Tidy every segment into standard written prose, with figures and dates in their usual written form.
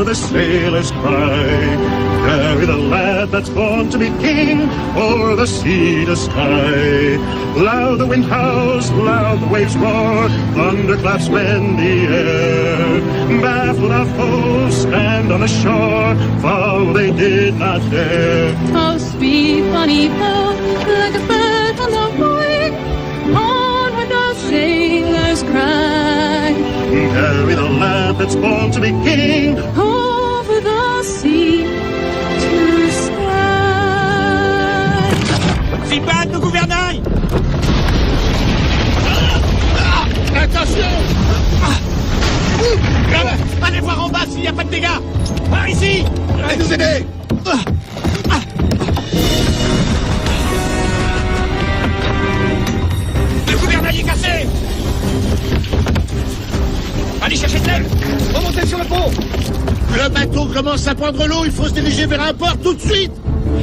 over the sailors cry. Carry the lad that's born to be king o'er the sea to sky. Loud the wind howls, loud the waves roar, thunderclaps rend the air. Baffled our foes stand on the shore, for they did not dare. Oh, sweet bonny boat, like a bird on the wing, onward the sailors cry. Carry the lad that's born to be king over the sea to sky. Zimbad, le gouvernail! Attention! Allez voir en bas s'il n'y a pas de dégâts! Par ici! Allez nous aider! Le gouvernail est cassé! Allez chercher de l'aide! Remontez sur le pont! Le bateau commence à prendre l'eau, il faut se diriger vers un port tout de suite!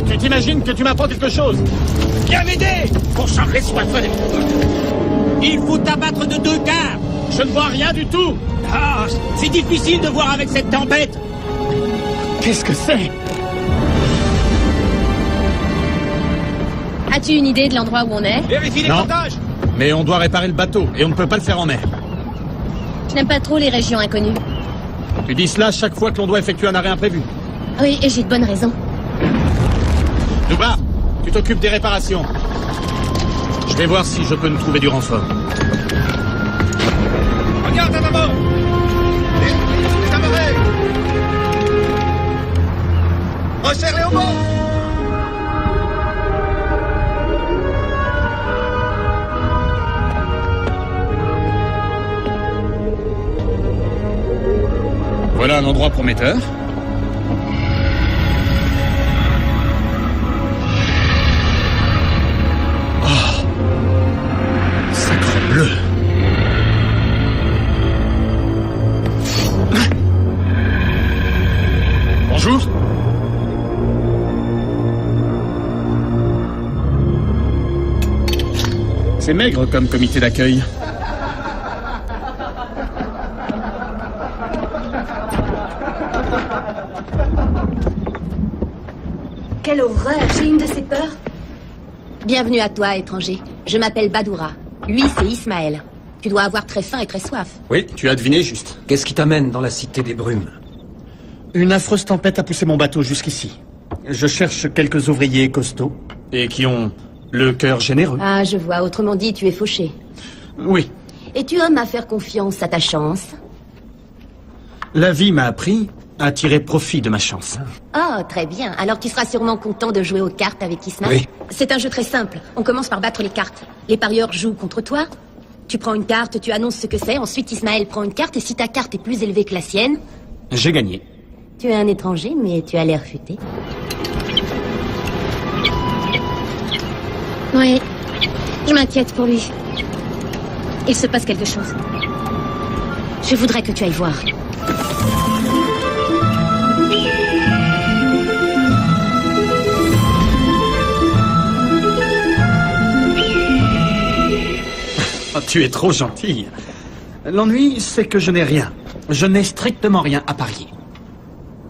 Tu t'imagines que tu m'apprends quelque chose? Viens m'aider! Bon sang, laisse-moi faire. Il faut t'abattre de 2 quarts! Je ne vois rien du tout! Ah, c'est difficile de voir avec cette tempête! Qu'est-ce que c'est? As-tu une idée de l'endroit où on est? Vérifie les Non. portages! Mais on doit réparer le bateau, et on ne peut pas le faire en mer. Je n'aime pas trop les régions inconnues. Tu dis cela chaque fois que l'on doit effectuer un arrêt imprévu. Oui, et j'ai de bonnes raisons. Duba, tu t'occupes des réparations. Je vais voir si je peux nous trouver du renfort. Regarde à d'abord! Les amarrés! Resserrez au bord! Voilà un endroit prometteur. Oh, sacre bleu. Bonjour. C'est maigre comme comité d'accueil. Quelle horreur, j'ai une de ces peurs. Bienvenue à toi, étranger. Je m'appelle Badoura. Lui, c'est Ismaël. Tu dois avoir très faim et très soif. Oui, tu as deviné juste. Qu'est-ce qui t'amène dans la cité des brumes? Une affreuse tempête a poussé mon bateau jusqu'ici. Je cherche quelques ouvriers costauds. Et qui ont le cœur généreux. Ah, je vois. Autrement dit, tu es fauché. Oui. Es-tu homme à faire confiance à ta chance? La vie m'a appris à tirer profit de ma chance. Oh, très bien. Alors tu seras sûrement content de jouer aux cartes avec Ismaël. Oui. C'est un jeu très simple. On commence par battre les cartes. Les parieurs jouent contre toi. Tu prends une carte, tu annonces ce que c'est. Ensuite, Ismaël prend une carte. Et si ta carte est plus élevée que la sienne... J'ai gagné. Tu es un étranger, mais tu as l'air futé. Oui, je m'inquiète pour lui. Il se passe quelque chose. Je voudrais que tu ailles voir. Oh, tu es trop gentille. L'ennui, c'est que je n'ai rien. Je n'ai strictement rien à parier.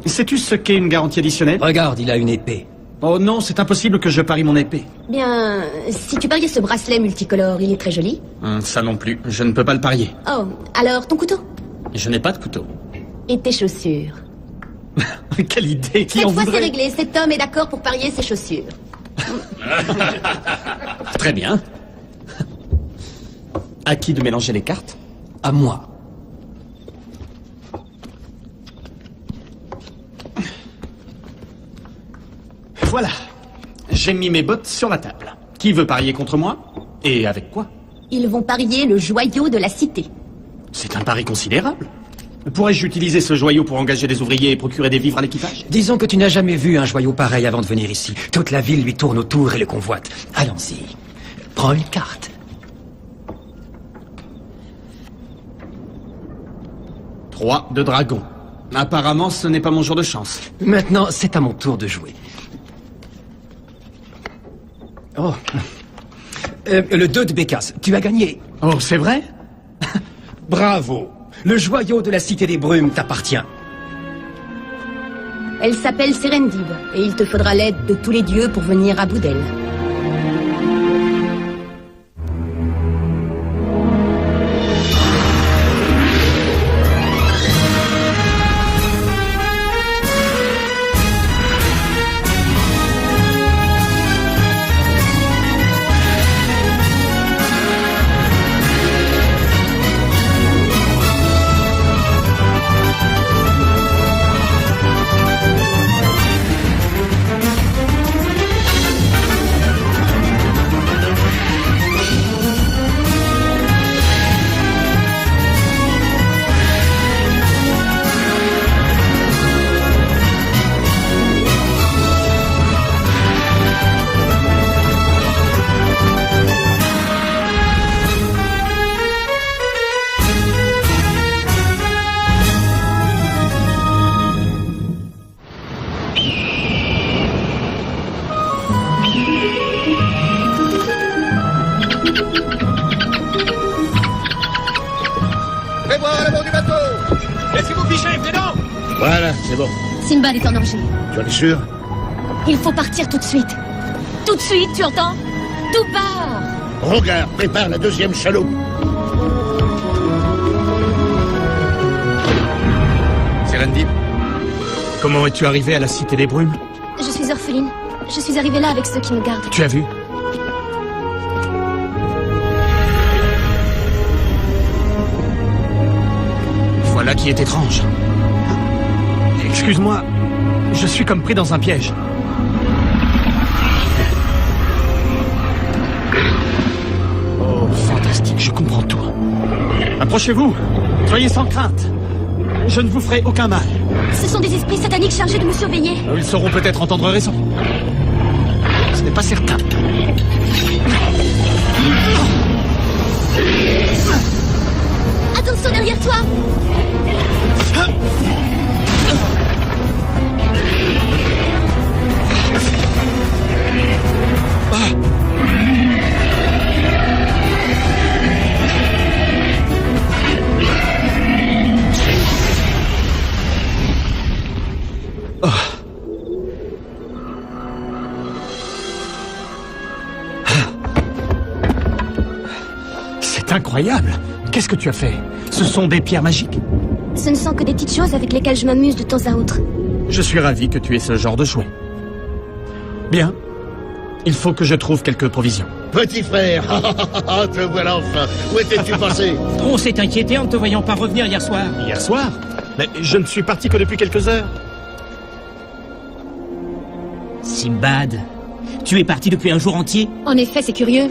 Sais-tu ce qu'est une garantie additionnelle? Regarde, il a une épée. Oh non, c'est impossible que je parie mon épée. Bien, si tu pariais ce bracelet multicolore, il est très joli. Ça non plus, je ne peux pas le parier. Oh, alors ton couteau? Je n'ai pas de couteau. Et tes chaussures? Quelle idée! Qui Cette en fois, c'est voudrait? réglé. Cet homme est d'accord pour parier ses chaussures. Très bien. À qui de mélanger les cartes? À moi. Voilà. J'ai mis mes bottes sur la table. Qui veut parier contre moi? Et avec quoi? Ils vont parier le joyau de la cité. C'est un pari considérable. Pourrais-je utiliser ce joyau pour engager des ouvriers et procurer des vivres à l'équipage? Disons que tu n'as jamais vu un joyau pareil avant de venir ici. Toute la ville lui tourne autour et le convoite. Allons-y. Prends une carte. 3 de dragon. Apparemment, ce n'est pas mon jour de chance. Maintenant, c'est à mon tour de jouer. Oh. Le 2 de Bécasse. Tu as gagné. Oh, c'est vrai? Bravo. Le joyau de la cité des brumes t'appartient. Elle s'appelle Serendib, et il te faudra l'aide de tous les dieux pour venir à bout d'elle. Voilà, c'est bon. Sinbad est en danger. Tu en es sûr? Il faut partir tout de suite. Tout de suite, tu entends? Tout part. Rogar, prépare la deuxième chaloupe. Serendib, comment es-tu arrivé à la Cité des Brumes? Je suis orpheline. Je suis arrivée là avec ceux qui me gardent. Tu as vu? Voilà qui est étrange. Excuse-moi, je suis comme pris dans un piège. Oh, fantastique, je comprends tout. Approchez-vous, soyez sans crainte. Je ne vous ferai aucun mal. Ce sont des esprits sataniques chargés de me surveiller. Ils sauront peut-être entendre raison. Ce n'est pas certain. Attention derrière toi. C'est incroyable. Qu'est-ce que tu as fait? Ce sont des pierres magiques? Ce ne sont que des petites choses avec lesquelles je m'amuse de temps à autre. Je suis ravi que tu aies ce genre de jouet. Bien. Il faut que je trouve quelques provisions. Petit frère, te voilà enfin. Où étais-tu passé? On s'est inquiété en ne te voyant pas revenir hier soir. Hier soir? Mais je ne suis parti que depuis quelques heures. Sinbad, tu es parti depuis un jour entier? En effet, c'est curieux.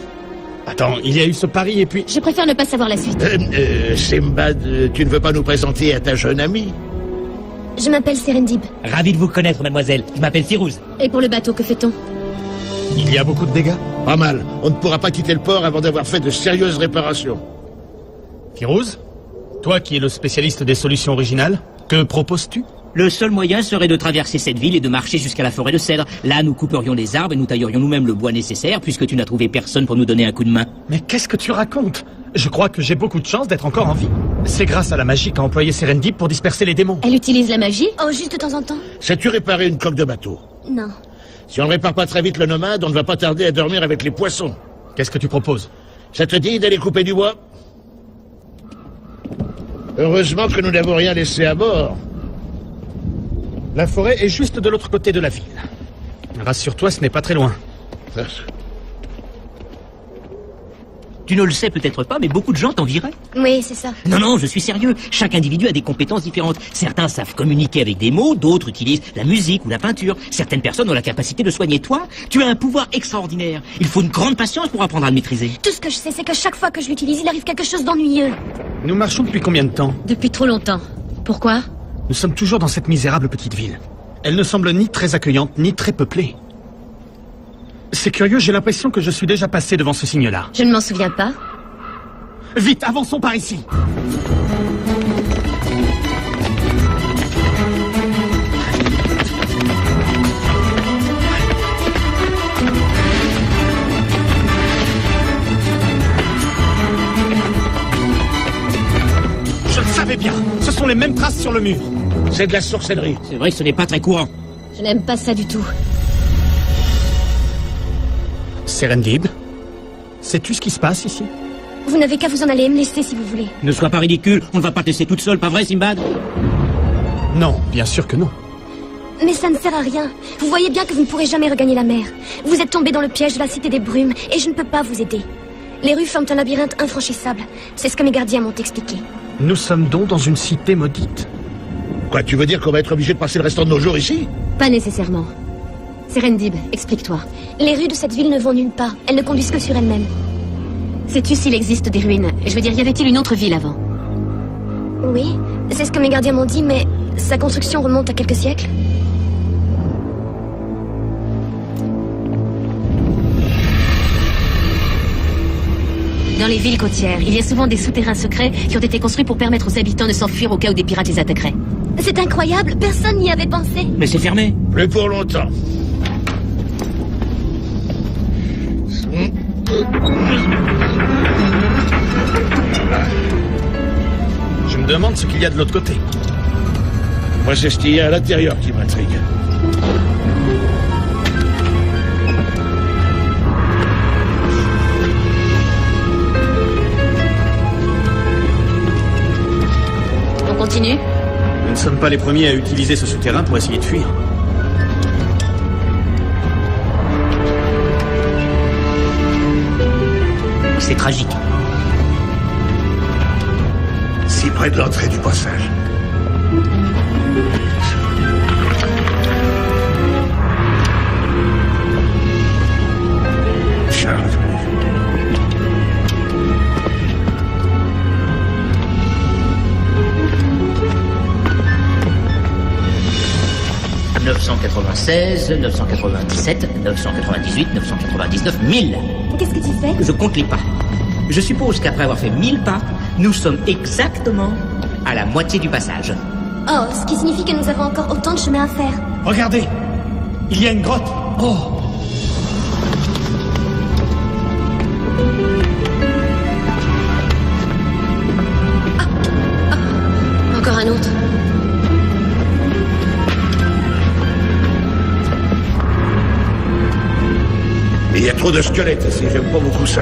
Attends, il y a eu ce pari et puis... Je préfère ne pas savoir la suite. Sinbad, tu ne veux pas nous présenter à ta jeune amie? Je m'appelle Serendib. Ravi de vous connaître, mademoiselle. Je m'appelle Firouz. Et pour le bateau, que fait-on? Il y a beaucoup de dégâts? Pas mal. On ne pourra pas quitter le port avant d'avoir fait de sérieuses réparations. Firouz, toi qui es le spécialiste des solutions originales, que proposes-tu? Le seul moyen serait de traverser cette ville et de marcher jusqu'à la forêt de cèdre. Là, nous couperions les arbres et nous taillerions nous-mêmes le bois nécessaire, puisque tu n'as trouvé personne pour nous donner un coup de main. Mais qu'est-ce que tu racontes? Je crois que j'ai beaucoup de chance d'être encore en vie. C'est grâce à la magie qu'a employé Serendib pour disperser les démons. Elle utilise la magie? Oh, juste de temps en temps. Sais-tu réparer une coque de bateau? Non. Si on ne répare pas très vite le nomade, on ne va pas tarder à dormir avec les poissons. Qu'est-ce que tu proposes? Ça te dit d'aller couper du bois? Heureusement que nous n'avons rien laissé à bord. La forêt est juste de l'autre côté de la ville. Rassure-toi, ce n'est pas très loin. Tu ne le sais peut-être pas, mais beaucoup de gens t'envieraient. Oui, c'est ça. Non, je suis sérieux. Chaque individu a des compétences différentes. Certains savent communiquer avec des mots, d'autres utilisent la musique ou la peinture. Certaines personnes ont la capacité de soigner. Toi, tu as un pouvoir extraordinaire. Il faut une grande patience pour apprendre à le maîtriser. Tout ce que je sais, c'est que chaque fois que je l'utilise, il arrive quelque chose d'ennuyeux. Nous marchons depuis combien de temps? Depuis trop longtemps. Pourquoi? Nous sommes toujours dans cette misérable petite ville. Elle ne semble ni très accueillante, ni très peuplée. C'est curieux, j'ai l'impression que je suis déjà passé devant ce signe-là. Je ne m'en souviens pas. Vite, avançons par ici. Je le savais bien. Ce sont les mêmes traces sur le mur. C'est de la sorcellerie. C'est vrai que ce n'est pas très courant. Je n'aime pas ça du tout. Serendib, sais-tu ce qui se passe ici? Vous n'avez qu'à vous en aller et me laisser si vous voulez. Ne sois pas ridicule, on ne va pas te laisser toute seule, pas vrai, Simbad? Non, bien sûr que non. Mais ça ne sert à rien. Vous voyez bien que vous ne pourrez jamais regagner la mer. Vous êtes tombé dans le piège de la Cité des Brumes et je ne peux pas vous aider. Les rues forment un labyrinthe infranchissable. C'est ce que mes gardiens m'ont expliqué. Nous sommes donc dans une cité maudite. Quoi, tu veux dire qu'on va être obligé de passer le restant de nos jours ici? Pas nécessairement. Serendib, explique-toi. Les rues de cette ville ne vont nulle part. Elles ne conduisent que sur elles-mêmes. Sais-tu s'il existe des ruines? Je veux dire, y avait-il une autre ville avant? Oui, c'est ce que mes gardiens m'ont dit, mais sa construction remonte à quelques siècles. Dans les villes côtières, il y a souvent des souterrains secrets qui ont été construits pour permettre aux habitants de s'enfuir au cas où des pirates les attaqueraient. C'est incroyable, personne n'y avait pensé. Mais c'est fermé. Plus pour longtemps. Je me demande ce qu'il y a de l'autre côté. Moi, c'est ce qu'il y a à l'intérieur qui m'intrigue. On continue? Nous ne sommes pas les premiers à utiliser ce souterrain pour essayer de fuir. C'est tragique. Si près de l'entrée du passage. Charles. « 996, 997, 998, 999, 1000. Qu'est-ce que tu fais? Je compte les pas. Je suppose qu'après avoir fait 1000 pas, nous sommes exactement à la moitié du passage. Oh, ce qui signifie que nous avons encore autant de chemin à faire. Regardez, il y a une grotte. Oh, Encore un autre. Il y a trop de squelettes ici, j'aime pas beaucoup ça.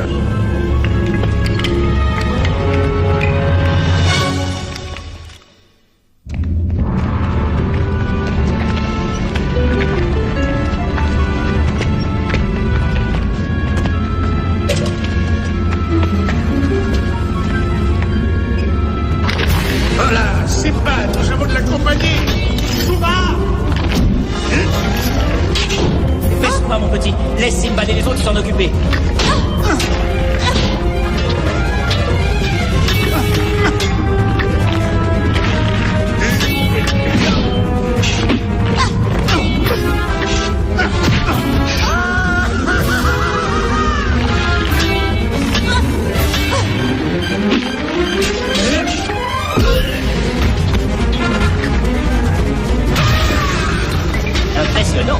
Voilà, c'est pas, nous avons de la compagnie. Chouba! Baisse-toi, mon petit. Laisse Simbad et les autres s'en occuper. Impressionnant.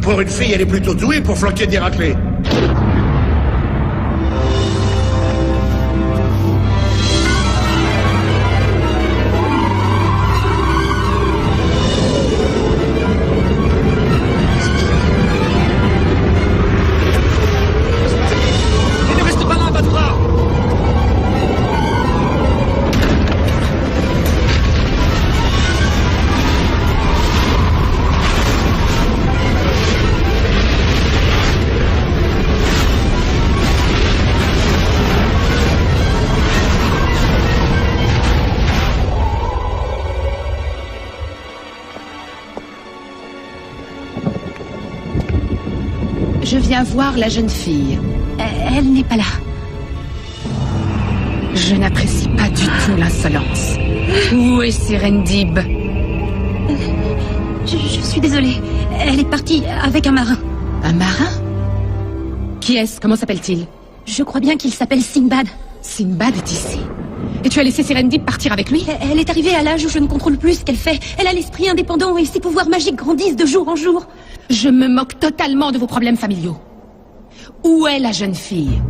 Pour une fille, elle est plutôt douée pour flanquer des raclés. Et ne reste pas là, Badoura. Je viens voir la jeune fille. Elle n'est pas là. Je n'apprécie pas du tout l'insolence. Où est Serendib? Je suis désolée. Elle est partie avec un marin. Un marin? Qui est-ce? Comment s'appelle-t-il? Je crois bien qu'il s'appelle Sinbad. Sinbad est ici. Et tu as laissé Serendib partir avec lui? Elle est arrivée à l'âge où je ne contrôle plus ce qu'elle fait. Elle a l'esprit indépendant et ses pouvoirs magiques grandissent de jour en jour. Je me moque totalement de vos problèmes familiaux. Où est la jeune fille?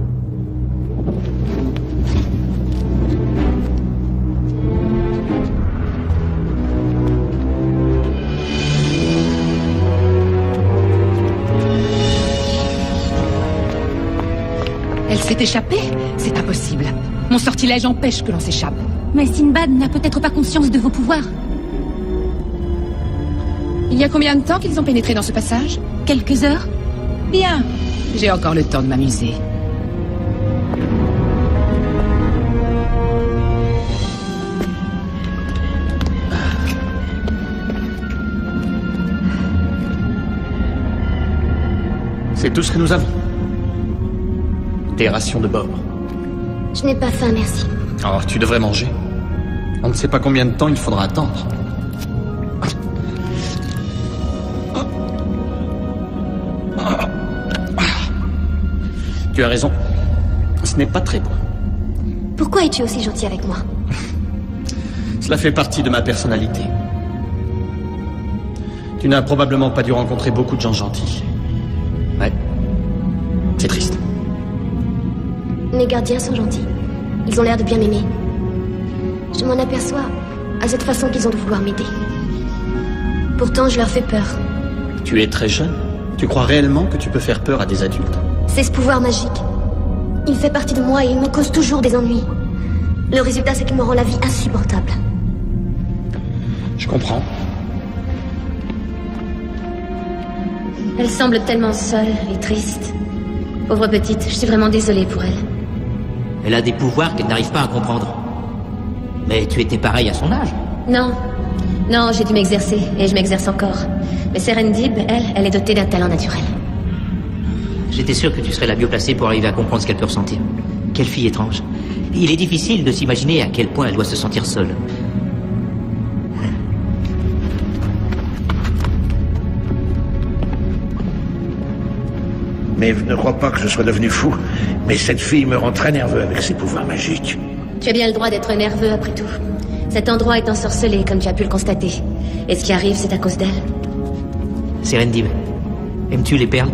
Elle s'est échappée? C'est impossible. Mon sortilège empêche que l'on s'échappe. Mais Sinbad n'a peut-être pas conscience de vos pouvoirs. Il y a combien de temps qu'ils ont pénétré dans ce passage? Quelques heures. Bien. J'ai encore le temps de m'amuser. C'est tout ce que nous avons. Tes rations de bord. Je n'ai pas faim, merci. Oh, tu devrais manger. On ne sait pas combien de temps il faudra attendre. Tu as raison. Ce n'est pas très bon. Pourquoi es-tu aussi gentil avec moi? Cela fait partie de ma personnalité. Tu n'as probablement pas dû rencontrer beaucoup de gens gentils. Ouais. C'est triste. Mes gardiens sont gentils. Ils ont l'air de bien m'aimer. Je m'en aperçois à cette façon qu'ils ont de vouloir m'aider. Pourtant, je leur fais peur. Tu es très jeune. Tu crois réellement que tu peux faire peur à des adultes? C'est ce pouvoir magique. Il fait partie de moi et il me cause toujours des ennuis. Le résultat, c'est qu'il me rend la vie insupportable. Je comprends. Elle semble tellement seule et triste. Pauvre petite, je suis vraiment désolée pour elle. Elle a des pouvoirs qu'elle n'arrive pas à comprendre. Mais tu étais pareil à son âge. Non. Non, j'ai dû m'exercer, et je m'exerce encore. Mais Serendib, elle est dotée d'un talent naturel. J'étais sûr que tu serais la mieux placée pour arriver à comprendre ce qu'elle peut ressentir. Quelle fille étrange. Il est difficile de s'imaginer à quel point elle doit se sentir seule. Mais ne crois pas que je sois devenu fou. Mais cette fille me rend très nerveux avec ses pouvoirs magiques. Tu as bien le droit d'être nerveux après tout. Cet endroit est ensorcelé, comme tu as pu le constater. Et ce qui arrive, c'est à cause d'elle. Serendib, aimes-tu les perles?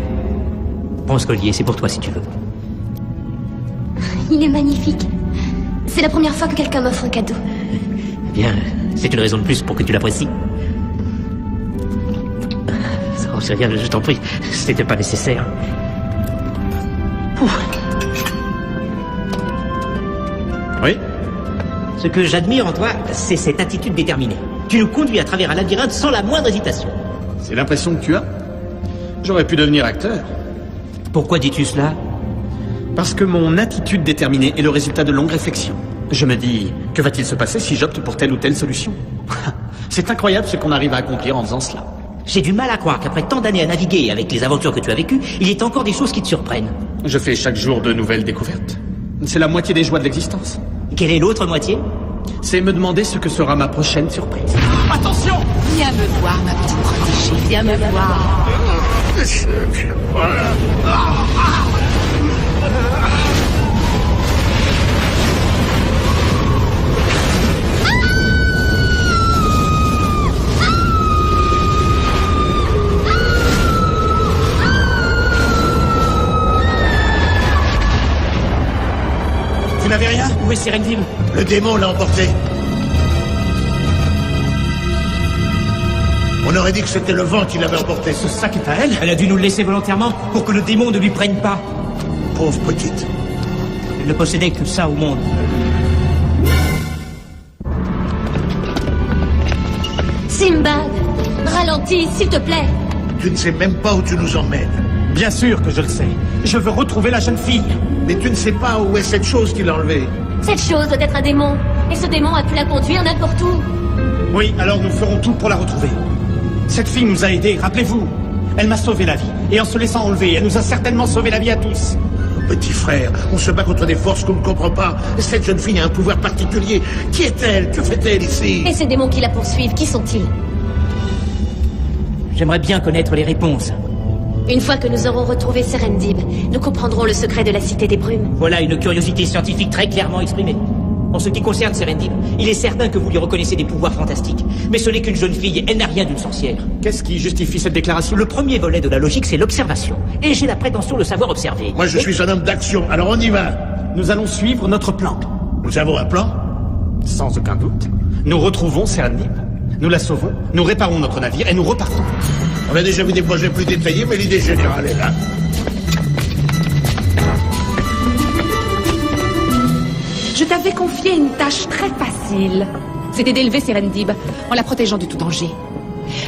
Prends ce collier, c'est pour toi si tu veux. Il est magnifique. C'est la première fois que quelqu'un m'offre un cadeau. Bien, c'est une raison de plus pour que tu l'apprécies. Oh, c'est rien, je t'en prie. C'était pas nécessaire. Ouf. Oui? Ce que j'admire en toi, c'est cette attitude déterminée. Tu nous conduis à travers un labyrinthe sans la moindre hésitation. C'est l'impression que tu as? J'aurais pu devenir acteur. Pourquoi dis-tu cela? Parce que mon attitude déterminée est le résultat de longues réflexions. Je me dis, que va-t-il se passer si j'opte pour telle ou telle solution? C'est incroyable ce qu'on arrive à accomplir en faisant cela. J'ai du mal à croire qu'après tant d'années à naviguer avec les aventures que tu as vécues, il y ait encore des choses qui te surprennent. Je fais chaque jour de nouvelles découvertes. C'est la moitié des joies de l'existence. Quelle est l'autre moitié? C'est me demander ce que sera ma prochaine surprise. Attention! Viens me voir, ma petite protégée. Viens me voir. Vous n'avez rien? Où est Serendib? Le démon l'a emporté. On aurait dit que c'était le vent qui l'avait emporté. Ce sac est à elle? Elle a dû nous le laisser volontairement pour que le démon ne lui prenne pas. Pauvre petite. Elle ne possédait que ça au monde. Sinbad, ralentis, s'il te plaît. Tu ne sais même pas où tu nous emmènes. Bien sûr que je le sais. Je veux retrouver la jeune fille. Mais tu ne sais pas où est cette chose qui l'a enlevée. Cette chose doit être un démon. Et ce démon a pu la conduire n'importe où. Oui, alors nous ferons tout pour la retrouver. Cette fille nous a aidés, rappelez-vous. Elle m'a sauvé la vie. Et en se laissant enlever, elle nous a certainement sauvé la vie à tous. Petit frère, on se bat contre des forces qu'on ne comprend pas. Cette jeune fille a un pouvoir particulier. Qui est-elle? Que fait-elle ici? Et ces démons qui la poursuivent, qui sont-ils? J'aimerais bien connaître les réponses. Une fois que nous aurons retrouvé Serendib, nous comprendrons le secret de la Cité des Brumes. Voilà une curiosité scientifique très clairement exprimée. En ce qui concerne Serendib, il est certain que vous lui reconnaissez des pouvoirs fantastiques. Mais ce n'est qu'une jeune fille, elle n'a rien d'une sorcière. Qu'est-ce qui justifie cette déclaration? Le premier volet de la logique, c'est l'observation. Et j'ai la prétention de savoir observer. Moi, je suis un homme d'action, alors on y va. Nous allons suivre notre plan. Nous avons un plan? Sans aucun doute. Nous retrouvons Serendib. Nous la sauvons, nous réparons notre navire et nous repartons. On a déjà vu des projets plus détaillés, mais l'idée générale est là. Je t'avais confié une tâche très facile. C'était d'élever Serendib en la protégeant de tout danger.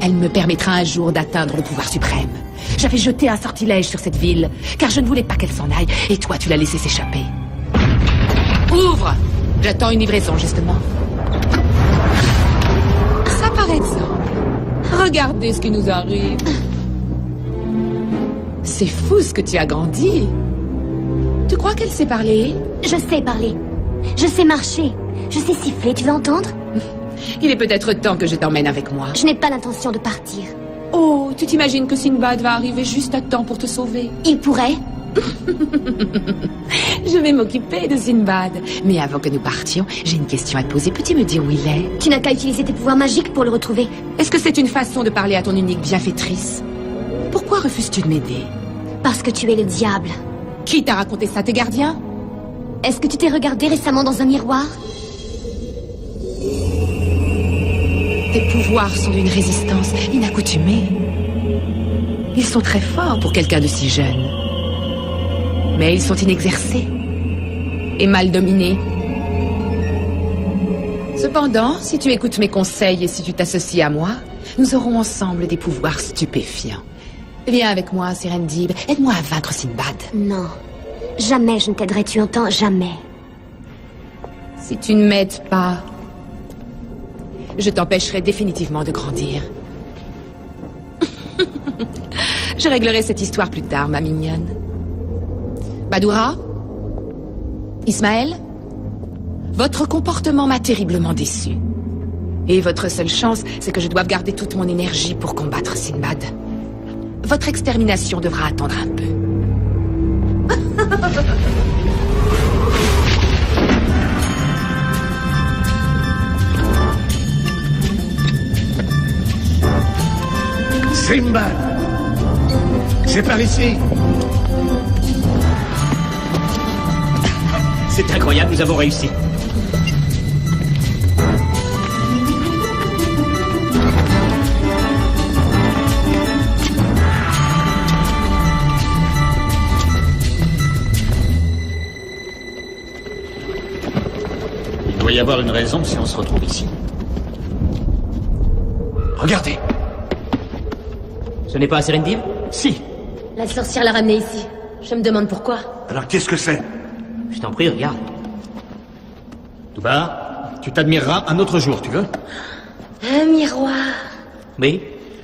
Elle me permettra un jour d'atteindre le pouvoir suprême. J'avais jeté un sortilège sur cette ville, car je ne voulais pas qu'elle s'en aille, et toi tu l'as laissée s'échapper. Ouvre! J'attends une livraison, justement. Ça paraît simple. Regardez ce qui nous arrive. C'est fou ce que tu as grandi. Tu crois qu'elle sait parler? Je sais parler. Je sais marcher. Je sais siffler, tu veux entendre? Il est peut-être temps que je t'emmène avec moi. Je n'ai pas l'intention de partir. Oh, tu t'imagines que Sinbad va arriver juste à temps pour te sauver? Il pourrait. Je vais m'occuper de Sinbad. Mais avant que nous partions, j'ai une question à te poser. Peux-tu me dire où il est? Tu n'as qu'à utiliser tes pouvoirs magiques pour le retrouver. Est-ce que c'est une façon de parler à ton unique bienfaitrice? Pourquoi refuses-tu de m'aider? Parce que tu es le diable. Qui t'a raconté ça, tes gardiens? Est-ce que tu t'es regardé récemment dans un miroir? Tes pouvoirs sont d'une résistance inaccoutumée. Ils sont très forts pour quelqu'un de si jeune. Mais ils sont inexercés et mal dominés. Cependant, si tu écoutes mes conseils et si tu t'associes à moi, nous aurons ensemble des pouvoirs stupéfiants. Viens avec moi, Serendib. Aide-moi à vaincre Sinbad. Non. Jamais je ne t'aiderai, tu entends? Jamais. Si tu ne m'aides pas, je t'empêcherai définitivement de grandir. Je réglerai cette histoire plus tard, ma mignonne. Badoura? Ismaël? Votre comportement m'a terriblement déçu. Et votre seule chance, c'est que je doive garder toute mon énergie pour combattre Sinbad. Votre extermination devra attendre un peu. Sinbad! C'est par ici! C'est incroyable, nous avons réussi. Il doit y avoir une raison si on se retrouve ici. Regardez. Ce n'est pas à Serendib? Si. La sorcière l'a ramené ici. Je me demande pourquoi. Alors qu'est-ce que c'est? Je t'en prie, regarde. Touba, tu t'admireras un autre jour, tu veux? Un miroir. Oui.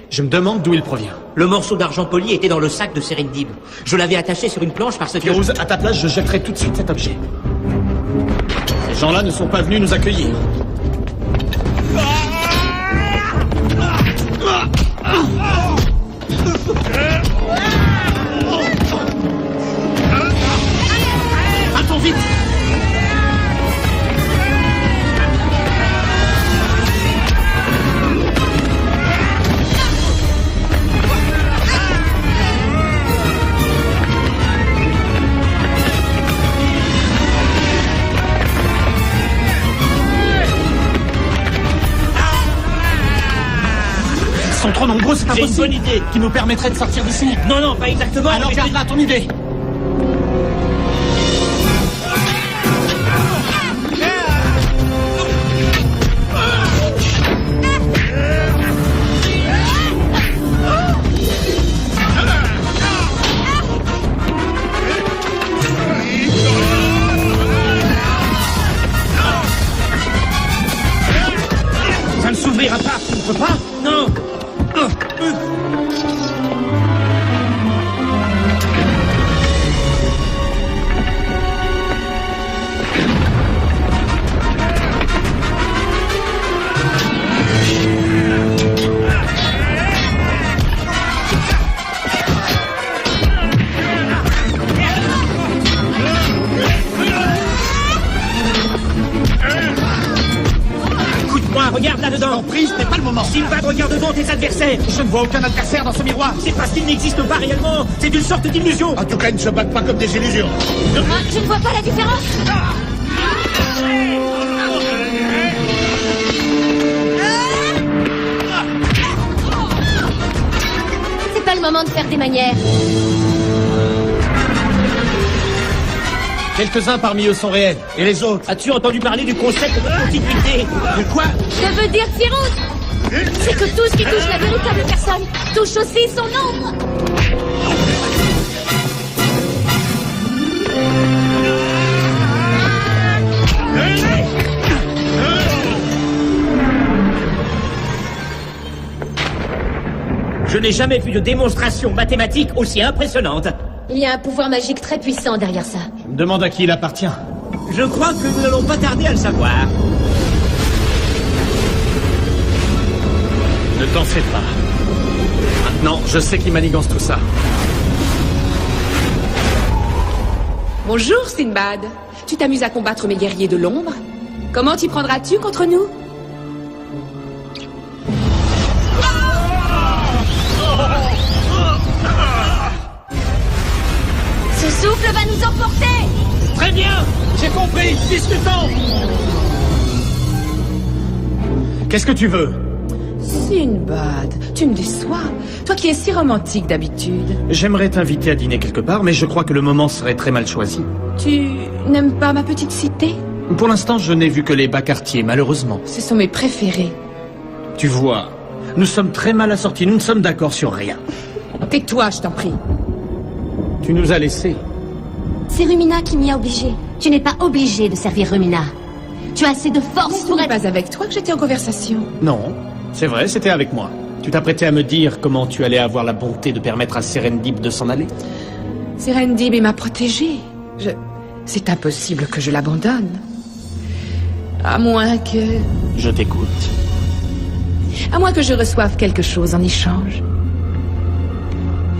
Je me demande d'où il provient. Le morceau d'argent poli était dans le sac de Serendib. Je l'avais attaché sur une planche parce que... Firouz, à ta place, je jetterai tout de suite cet objet. Ces gens-là ne sont pas venus nous accueillir. Attends vite! Ils sont trop nombreux, c'est J'ai impossible. une bonne idée. Qui nous permettrait de sortir d'ici. Non, non, pas exactement. Alors mais garde là ton idée. Ça ne s'ouvrira pas. Tu ne peux pas? Non. regarde devant tes adversaires. Je ne vois aucun adversaire dans ce miroir. C'est parce qu'ils n'existent pas réellement. C'est une sorte d'illusion. En tout cas, ils ne se battent pas comme des illusions. Je ne vois pas la différence. C'est pas le moment de faire des manières. Quelques-uns parmi eux sont réels. Et les autres? As-tu entendu parler du concept de continuité? De quoi? Je veux dire, Cyrus, c'est que tout ce qui touche la véritable personne touche aussi son ombre. Je n'ai jamais vu de démonstration mathématique aussi impressionnante. Il y a un pouvoir magique très puissant derrière ça. Je me demande à qui il appartient. Je crois que nous n'allons pas tarder à le savoir. Ne t'en fais pas. Maintenant, je sais qui manigance tout ça. Bonjour, Sinbad. Tu t'amuses à combattre mes guerriers de l'ombre? Comment t'y prendras-tu contre nous? Ce souffle va nous emporter. Très bien, j'ai compris. Discutons. Qu'est-ce que tu veux? Sinbad, tu me déçois. Toi qui es si romantique d'habitude. J'aimerais t'inviter à dîner quelque part, mais je crois que le moment serait très mal choisi. Tu n'aimes pas ma petite cité? Pour l'instant, je n'ai vu que les bas quartiers, malheureusement. Ce sont mes préférés. Tu vois, nous sommes très mal assortis, nous ne sommes d'accord sur rien. Tais-toi, je t'en prie. Tu nous as laissés. C'est Rumina qui m'y a obligé. Tu n'es pas obligé de servir Rumina. Tu as assez de force Ce pour n'est être... pas avec toi que j'étais en conversation. Non, c'est vrai, c'était avec moi. Tu t'apprêtais à me dire comment tu allais avoir la bonté de permettre à Serendib de s'en aller. Serendib est ma protégée. C'est impossible que je l'abandonne. À moins que... Je t'écoute. À moins que je reçoive quelque chose en échange.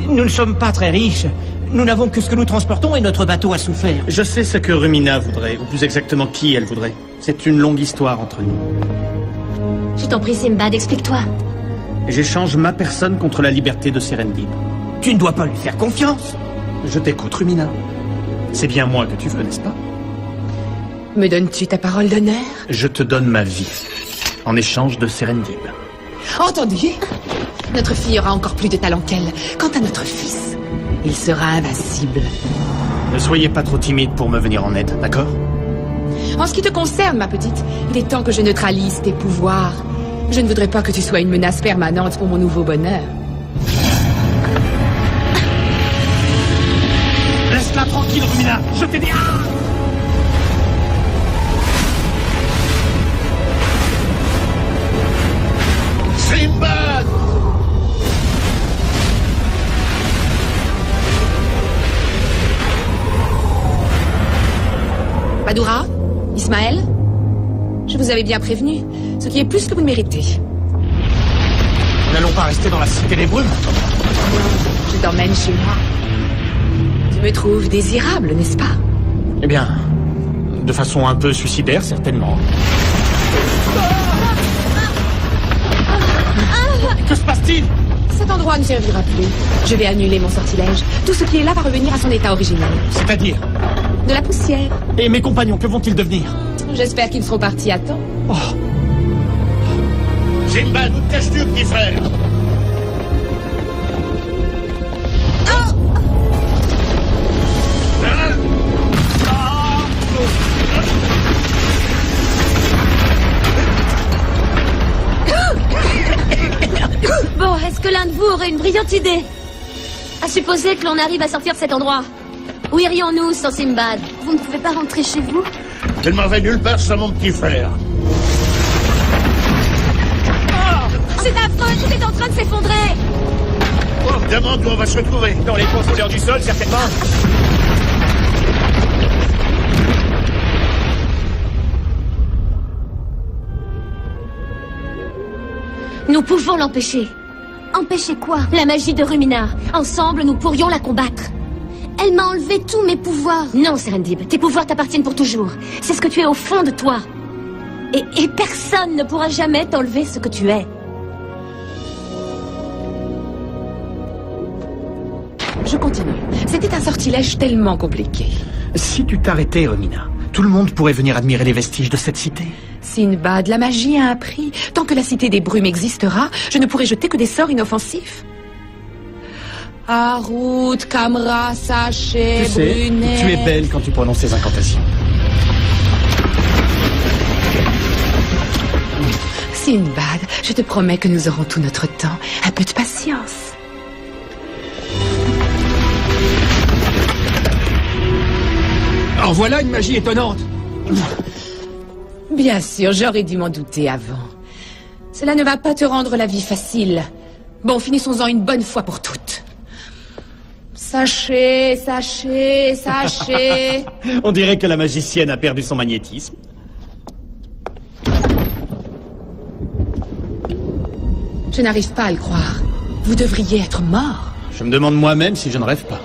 Nous ne sommes pas très riches. Nous n'avons que ce que nous transportons et notre bateau a souffert. Je sais ce que Rumina voudrait, ou plus exactement qui elle voudrait. C'est une longue histoire entre nous. Je t'en prie, Sinbad, explique-toi. J'échange ma personne contre la liberté de Serendib. Tu ne dois pas lui faire confiance. Je t'écoute, Rumina. C'est bien moi que tu veux, n'est-ce pas? Me donnes-tu ta parole d'honneur? Je te donne ma vie, en échange de Serendib. Entendu? Notre fille aura encore plus de talent qu'elle. Quant à notre fils, il sera invincible. Ne soyez pas trop timide pour me venir en aide, d'accord? En ce qui te concerne, ma petite, il est temps que je neutralise tes pouvoirs. Je ne voudrais pas que tu sois une menace permanente pour mon nouveau bonheur. Laisse-la tranquille, Rumina. Je t'ai dit... Sinbad! Badoura? Ismaël? Je vous avais bien prévenu, ce qui est plus que vous ne méritez. Nous n'allons pas rester dans la cité des brumes. Je t'emmène chez moi. Tu me trouves désirable, n'est-ce pas? Eh bien, de façon un peu suicidaire, certainement. Que se passe-t-il? Cet endroit ne servira plus. Je vais annuler mon sortilège. Tout ce qui est là va revenir à son état originel. C'est-à-dire? De la poussière. Et mes compagnons, que vont-ils devenir? J'espère qu'ils seront partis à temps. Oh. Sinbad, où te caches-tu, petit frère? Bon, est-ce que l'un de vous aurait une brillante idée? À supposer que l'on arrive à sortir de cet endroit. Où irions-nous sans Sinbad? Vous ne pouvez pas rentrer chez vous? Je ne m'en vais nulle part sans mon petit frère. C'est affreux, tout est en train de s'effondrer. Demande où on va se retrouver. Dans les profondeurs du sol, certainement. Nous pouvons l'empêcher. Empêcher quoi? La magie de Rumina. Ensemble, nous pourrions la combattre. Elle m'a enlevé tous mes pouvoirs. Non, Serendib, tes pouvoirs t'appartiennent pour toujours. C'est ce que tu es au fond de toi. Et personne ne pourra jamais t'enlever ce que tu es. Je continue. C'était un sortilège tellement compliqué. Si tu t'arrêtais, Romina, tout le monde pourrait venir admirer les vestiges de cette cité. Sinbad, la magie a un prix. Tant que la cité des brumes existera, je ne pourrai jeter que des sorts inoffensifs. Harut, Kamra, Saché, Tu sais, Brunet... tu es belle quand tu prononces ces incantations. Sinbad, je te promets que nous aurons tout notre temps. Un peu de patience. En voilà une magie étonnante. Bien sûr, j'aurais dû m'en douter avant. Cela ne va pas te rendre la vie facile. Bon, finissons-en une bonne fois pour toutes. Sachez, sachez, sachez. On dirait que la magicienne a perdu son magnétisme. Je n'arrive pas à le croire. Vous devriez être mort. Je me demande moi-même si je ne rêve pas.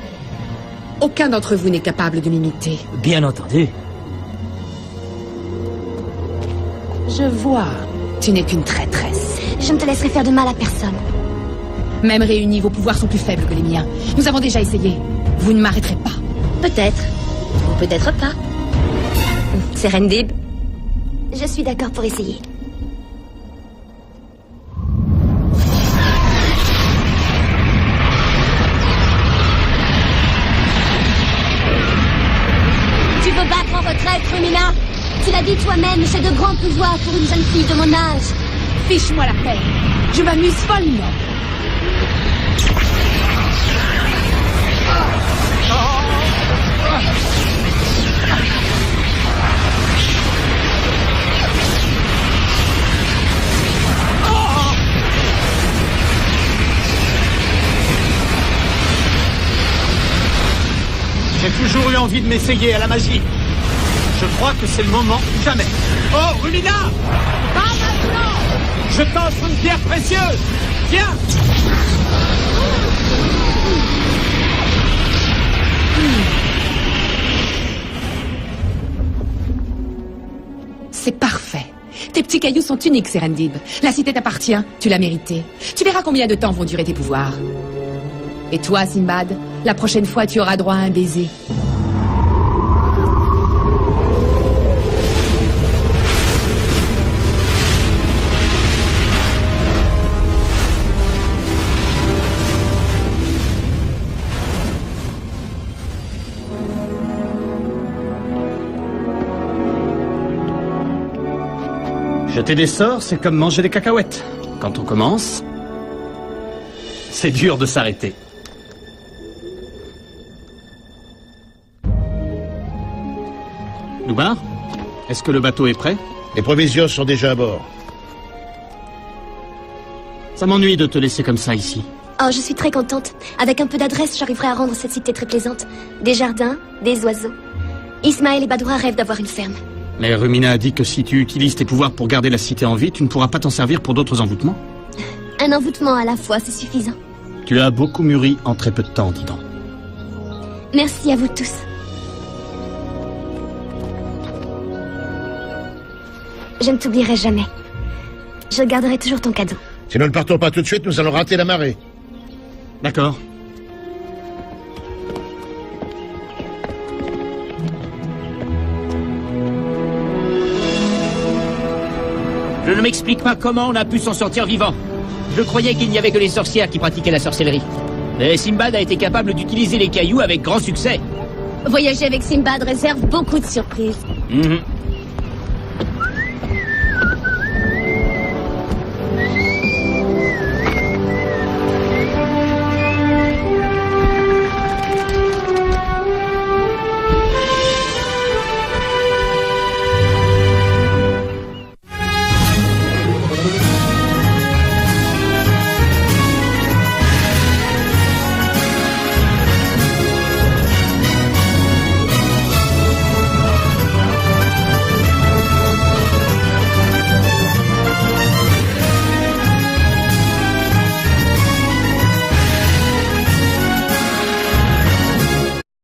Aucun d'entre vous n'est capable de m'imiter. Bien entendu. Je vois. Tu n'es qu'une traîtresse. Je ne te laisserai faire de mal à personne. Même réunis, vos pouvoirs sont plus faibles que les miens. Nous avons déjà essayé. Vous ne m'arrêterez pas. Peut-être. Ou peut-être pas. Serendib. Je suis d'accord pour essayer. Tu veux battre en retraite, Rumina? Tu l'as dit toi-même, j'ai de grands pouvoirs pour une jeune fille de mon âge. Fiche-moi la paix. Je m'amuse follement. J'ai toujours eu envie de m'essayer à la magie. Je crois que c'est le moment ou jamais. Oh, Rumina! Pas maintenant! Je t'offre une pierre précieuse! Viens! C'est parfait. Tes petits cailloux sont uniques, Serendib. La cité t'appartient, tu l'as mérité. Tu verras combien de temps vont durer tes pouvoirs. Et toi, Sinbad, la prochaine fois, tu auras droit à un baiser. Jeter des sorts, c'est comme manger des cacahuètes. Quand on commence, c'est dur de s'arrêter. Loubar, est-ce que le bateau est prêt? Les provisions sont déjà à bord. Ça m'ennuie de te laisser comme ça ici. Oh, je suis très contente. Avec un peu d'adresse, j'arriverai à rendre cette cité très plaisante. Des jardins, des oiseaux. Ismaël et Badoura rêvent d'avoir une ferme. Mais Rumina a dit que si tu utilises tes pouvoirs pour garder la cité en vie, tu ne pourras pas t'en servir pour d'autres envoûtements. Un envoûtement à la fois, c'est suffisant. Tu as beaucoup mûri en très peu de temps, dis donc. Merci à vous tous. Je ne t'oublierai jamais. Je garderai toujours ton cadeau. Si nous ne partons pas tout de suite, nous allons rater la marée. D'accord. Je ne m'explique pas comment on a pu s'en sortir vivant. Je croyais qu'il n'y avait que les sorcières qui pratiquaient la sorcellerie. Mais Sinbad a été capable d'utiliser les cailloux avec grand succès. Voyager avec Sinbad réserve beaucoup de surprises.